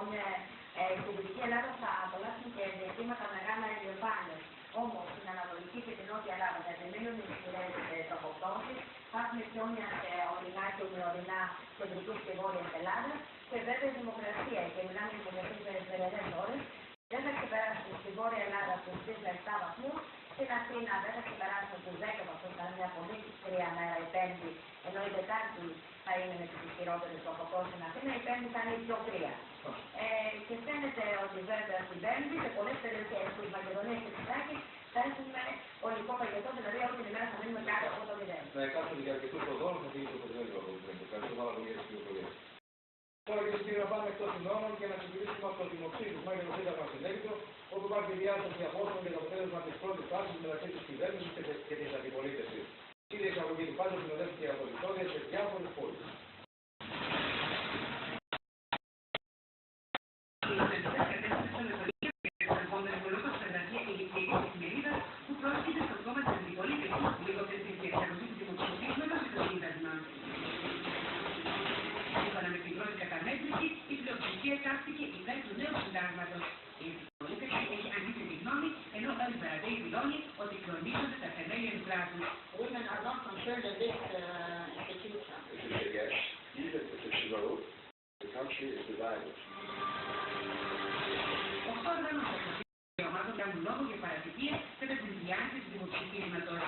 Λοιπόν, η κεντρική Ελλάδα θα απολαύσουν και διαστήματα μεγάλα ηλιοφάνεια. Όμως, στην Ανατολική και την Νότια Ελλάδα θα επιμείνουν οι ισχυρές τροχοπτώσεις, θα έχουμε χιόνια σε ορεινά και ημιορεινά κεντρικής και βόρειας Ελλάδας και βέβαια η δημοκρασία, και μιλάμε για βερεδές ώρες, δεν θα ξεπεράσουν στη Βόρεια Ελλάδα στους 7 βαθμούς, στην Αθήνα δεν θα ξεπεράσουν τους 10 βαθμούς, θα είναι μια πολύ κρύα μέρα η Πέμπτη, ενώ η Τετάρτη θα είναι με τις ισχυρότερες τροχοπτώσεις στην Αθήνα, η Πέμπτη θα είναι πιο κρύα. Και φαίνεται ότι βέβαια στην Πέμπτη σε πολλές περιοχές της Μακεδονίας και της Θράκης θα έχουμε ολικό παγετό, δηλαδή όλη την ημέρα θα μείνουμε κάτω από το 0. Ναι, κάτω για αρκετούς προδρόμους θα φύγει το ποδήλατο από την Πέμπτη. Ευχαριστώ πάρα πολύ για τις πληροφορίες. Τώρα και κύριοι να πάμε εκτός συνόρων και να συζητήσουμε από το δημοψήφισμα για το Σύνταγμα Συνέδριο, όπου υπάρχει διάσταση απόψεων για το αποτέλεσμα της πρώτης φάσης μεταξύ της κυβέρνησης και της αντιπολίτευσης. Κύριε εισαγωγή του πάντως συνοδεύτηκε από Βιτόρια σε διάφορες πόλεις. Σύμφωνα με την πρώτη καταμέτρηση, η πλειοψηφία τάχθηκε υπέρ του νέου συντάγματος. Η αντιπολίτευση έχει αντίθετη γνώμη, ενώ ο Ελβεραντέη δηλώνει ότι κλονίζονται τα θεμέλια του κράτους. Women are not concerned in this institution. Yes, even if it's low, the country is divided. Οχτώ οργανώσεις των ομάδων κάνουν λόγο για παρατυπίες κατά τη διάρκεια του δημοψηφίσματος.